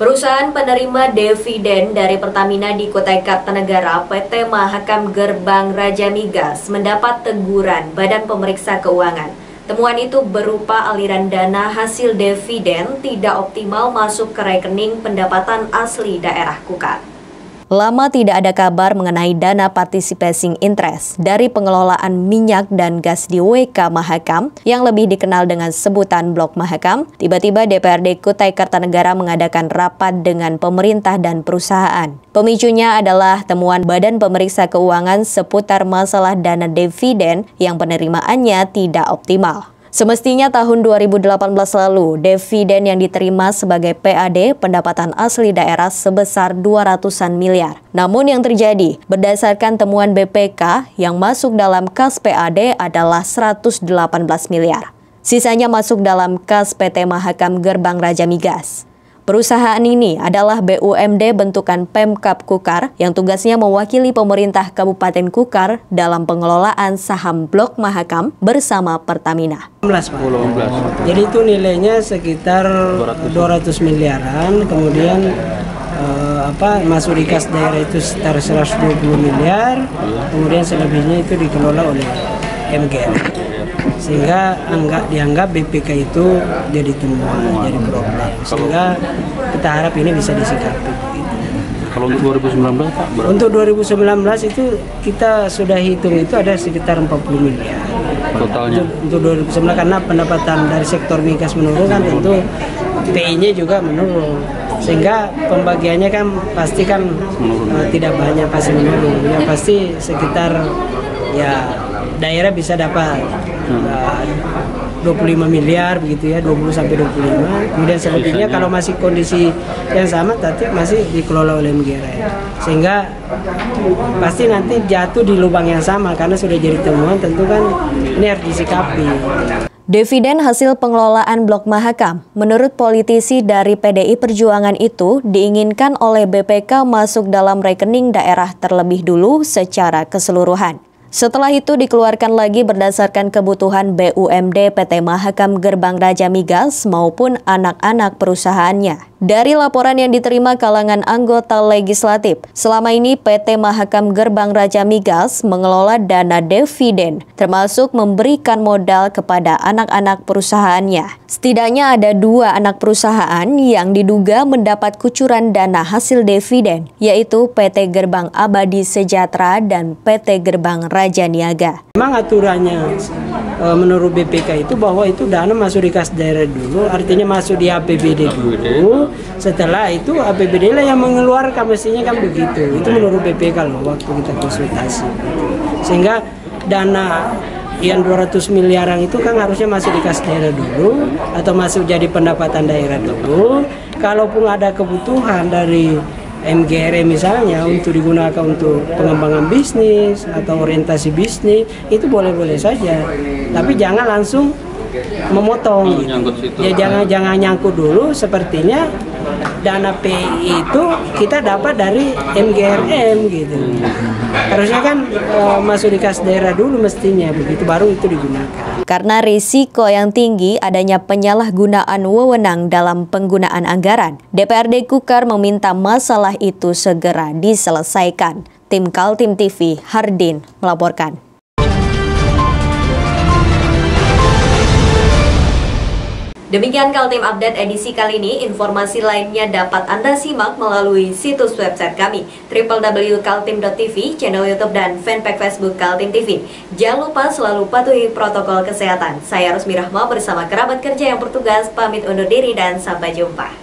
Perusahaan penerima dividen dari Pertamina di Kutai Kartanegara, PT Mahakam Gerbang Raja Migas, mendapat teguran Badan Pemeriksa Keuangan. Temuan itu berupa aliran dana hasil dividen tidak optimal masuk ke rekening pendapatan asli daerah Kukar. Lama tidak ada kabar mengenai dana participating interest dari pengelolaan minyak dan gas di WK Mahakam yang lebih dikenal dengan sebutan Blok Mahakam. Tiba-tiba DPRD Kutai Kartanegara mengadakan rapat dengan pemerintah dan perusahaan. Pemicunya adalah temuan Badan Pemeriksa Keuangan seputar masalah dana dividen yang penerimaannya tidak optimal. Semestinya tahun 2018 lalu, dividen yang diterima sebagai PAD pendapatan asli daerah sebesar 200-an miliar. Namun yang terjadi, berdasarkan temuan BPK yang masuk dalam kas PAD adalah 118 miliar. Sisanya masuk dalam kas PT Mahakam Gerbang Raja Migas. Perusahaan ini adalah BUMD bentukan Pemkab Kukar yang tugasnya mewakili pemerintah Kabupaten Kukar dalam pengelolaan saham Blok Mahakam bersama Pertamina. 16, Pak. Jadi itu nilainya sekitar 200 miliaran, kemudian masuk di kas daerah itu sekitar 120 miliar, kemudian selebihnya itu dikelola oleh MGR. Sehingga dianggap BPK itu jadi temuan, jadi problem. Sehingga kita harap ini bisa disikapi. Kalau untuk 2019, Pak? Untuk 2019 itu kita sudah hitung itu ada sekitar 40 miliar. Totalnya? Untuk 2019 karena pendapatan dari sektor migas menurun kan tentu PI-nya juga menurun. Sehingga pembagiannya kan pasti kan tidak banyak, pasti menurun. Ya pasti sekitar daerah bisa dapat 25 miliar begitu ya, 20 sampai 25. Kemudian selebihnya kalau masih kondisi yang sama tapi masih dikelola oleh MGR. Sehingga pasti nanti jatuh di lubang yang sama karena sudah jadi temuan, tentu kan ini harus disikapi. Dividen hasil pengelolaan Blok Mahakam, menurut politisi dari PDI Perjuangan itu diinginkan oleh BPK masuk dalam rekening daerah terlebih dulu secara keseluruhan. Setelah itu dikeluarkan lagi berdasarkan kebutuhan BUMD PT Mahakam Gerbang Raja Migas maupun anak-anak perusahaannya. Dari laporan yang diterima kalangan anggota legislatif, selama ini PT Mahakam Gerbang Raja Migas mengelola dana dividen, termasuk memberikan modal kepada anak-anak perusahaannya. Setidaknya ada 2 anak perusahaan yang diduga mendapat kucuran dana hasil dividen, yaitu PT Gerbang Abadi Sejahtera dan PT Gerbang Raja Niaga. Memang aturannya menurut BPK itu bahwa itu dana masuk di kas daerah dulu, artinya masuk di APBD dulu. Setelah itu APBD lah yang mengeluarkan, mestinya kan begitu. Itu menurut BPK loh waktu kita konsultasi. Sehingga dana yang 200 miliaran itu kan harusnya masuk di kas daerah dulu atau masuk jadi pendapatan daerah dulu. Kalaupun ada kebutuhan dari MGR misalnya untuk digunakan untuk pengembangan bisnis atau orientasi bisnis, itu boleh-boleh saja. Tapi jangan langsung memotong gitu. Ya jangan nyangkut dulu. Sepertinya dana PI itu kita dapat dari MGRM gitu. Harusnya kan masuk di kas daerah dulu mestinya, begitu baru itu digunakan. Karena risiko yang tinggi adanya penyalahgunaan wewenang dalam penggunaan anggaran, DPRD Kukar meminta masalah itu segera diselesaikan. Tim Kaltim TV, Hardin melaporkan. Demikian Kaltim Update edisi kali ini. Informasi lainnya dapat Anda simak melalui situs website kami www.kaltim.tv, channel YouTube dan fanpage Facebook Kaltim TV. Jangan lupa selalu patuhi protokol kesehatan. Saya Rusmi Rahma bersama kerabat kerja yang bertugas pamit undur diri dan sampai jumpa.